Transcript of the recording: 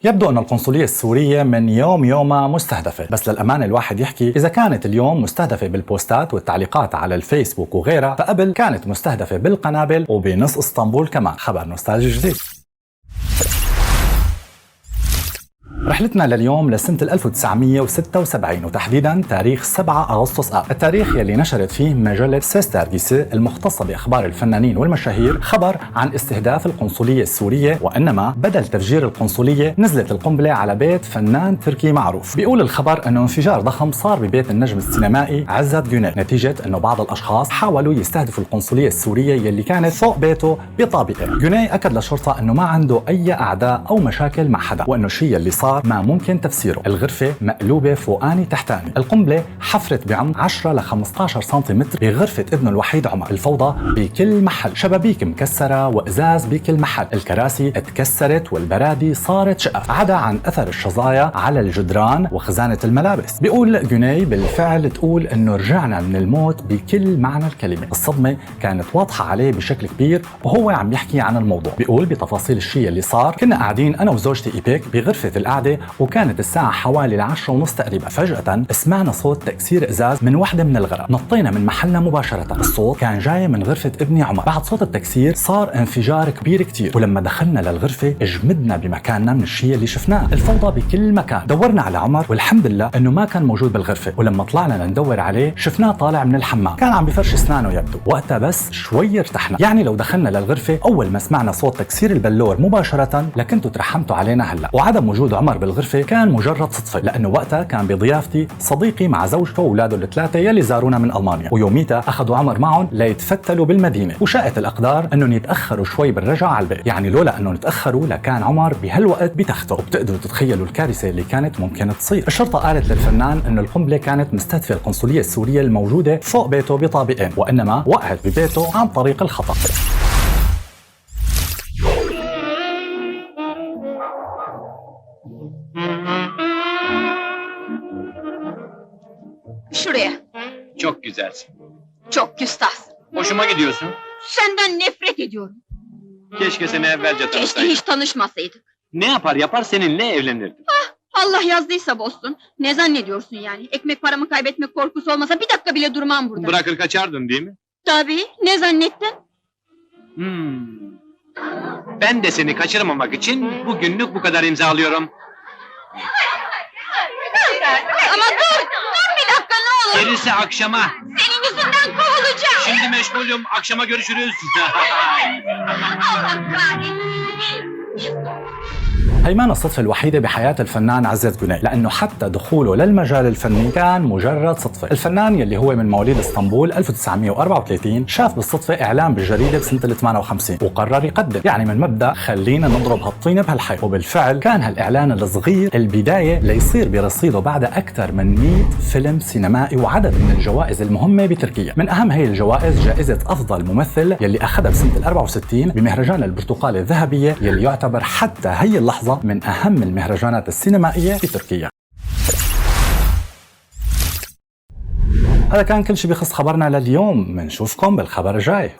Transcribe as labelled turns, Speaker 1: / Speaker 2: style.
Speaker 1: يبدو أن القنصلية السورية من يومها مستهدفة، بس للأمانة الواحد يحكي إذا كانت اليوم مستهدفة بالبوستات والتعليقات على الفيسبوك وغيرها، فقبل كانت مستهدفة بالقنابل وبنص اسطنبول كمان. خبر نوستالجي جديد. رحلتنا لليوم لسنة 1976 وتحديدا تاريخ 7 أغسطس آب، التاريخ يلي نشرت فيه مجلة سيستارجيسي المختصة بأخبار الفنانين والمشاهير خبر عن استهداف القنصلية السورية، وإنما بدل تفجير القنصلية نزلت القنبلة على بيت فنان تركي معروف. بيقول الخبر أنه انفجار ضخم صار ببيت النجم السينمائي عزت جوني نتيجة أنه بعض الأشخاص حاولوا يستهدفوا القنصلية السورية يلي كانت فوق بيته بطابقة. جوني أكد للشرطة أنه ما عنده أي أعداء أو مشاكل مع حدا، وأنه الشيء اللي صار ما ممكن تفسيره. الغرفة مقلوبة فوقاني تحتاني. القنبلة حفرت بعمق 10 ل 15 سنتيمتر بغرفة ابنه الوحيد عمر. الفوضى بكل محل، شبابيك مكسرة وإزاز بكل محل، الكراسي اتكسرت والبرادي صارت شقف، عدا عن أثر الشظايا على الجدران وخزانة الملابس. بيقول جوني بالفعل تقول إنه رجعنا من الموت بكل معنى الكلمة. الصدمة كانت واضحة عليه بشكل كبير وهو عم يحكي عن الموضوع. بيقول بتفاصيل الشيء اللي صار، كنا قاعدين أنا وزوجتي إيبيك بغرفة القعدة وكانت الساعة حوالي 10:30 تقريبا. فجأة سمعنا صوت تكسير إزاز من وحدة من الغرف، نطينا من محلنا مباشرة. الصوت كان جاي من غرفة ابني عمر. بعد صوت التكسير صار انفجار كبير كتير، ولما دخلنا للغرفة اجمدنا بمكاننا من الشيء اللي شفناه. الفوضى بكل مكان. دورنا على عمر والحمد لله انه ما كان موجود بالغرفة، ولما طلعنا لندور عليه شفناه طالع من الحمام، كان عم بفرش اسنانه يبدو. وقتها بس شوي ارتحنا. يعني لو دخلنا للغرفة اول ما سمعنا صوت تكسير البلور مباشرة لكنتوا ترحمتوا علينا هلا. وعدم وجود عمر بالغرفة كان مجرد صدفة، لأنه وقتها كان بضيافتي صديقي مع زوجته وأولاده الثلاثة يلي زارونا من ألمانيا، ويوميتها أخذوا عمر معهم ليتفتلوا بالمدينة. وشاءت الأقدار أنهم يتأخروا شوي بالرجعة على البيت، يعني لولا أنهم تأخروا لكان عمر بهالوقت بتخته. وبتقدروا تتخيلوا الكارثة اللي كانت ممكن تصير. الشرطة قالت للفنان أنه القنبلة كانت مستهدفة القنصلية السورية الموجودة فوق بيته بطابقين، وإنما وقعت ببيته عن طريق الخطأ.
Speaker 2: Şuraya.
Speaker 3: Çok güzelsin.
Speaker 2: Çok küstahsın.
Speaker 3: Hoşuma gidiyorsun.
Speaker 2: Senden nefret ediyorum.
Speaker 3: Keşke seni evvelce
Speaker 2: Keşke
Speaker 3: tanısaydım.
Speaker 2: hiç tanışmasaydık.
Speaker 3: Ne yapar seninle evlenirdim.
Speaker 2: Allah yazdıysa bozsun. Ne zannediyorsun yani? Ekmek paramı kaybetmek korkusu olmasa bir dakika bile durmam burada.
Speaker 3: Bırakır kaçardın değil mi?
Speaker 2: Tabii. Ne zannettin?
Speaker 3: Ben de seni kaçırmamak için bugünlük bu kadar imzalıyorum.
Speaker 2: Ama dur! Dur bir dakika ne olur!
Speaker 3: Gerisi akşama.
Speaker 2: Senin yüzünden kovulacağım!
Speaker 3: Şimdi meşgulüm. Akşama görüşürüz.
Speaker 2: Allah kahretsin!
Speaker 1: هي ما الصدفة الوحيدة بحياة الفنان عزت جوني، لأنه حتى دخوله للمجال الفني كان مجرد صدفة. الفنان يلي هو من مواليد اسطنبول 1934 شاف بالصدفة إعلان بالجريدة بسنة 58 وقرر يقدم، يعني من مبدأ خلينا نضرب هالطينة بهالحي. وبالفعل كان هالإعلان الصغير البداية ليصير برصيده بعد أكثر من 100 فيلم سينمائي وعدد من الجوائز المهمة بتركيا. من أهم هي الجوائز جائزة أفضل ممثل يلي أخذها بسنة 64 بمهرجان البرتقالة الذهبية، يلي يعتبر حتى هي اللحظة من أهم المهرجانات السينمائية في تركيا. هذا كان كل شيء بخص خبرنا لليوم، منشوفكم بالخبر الجاي.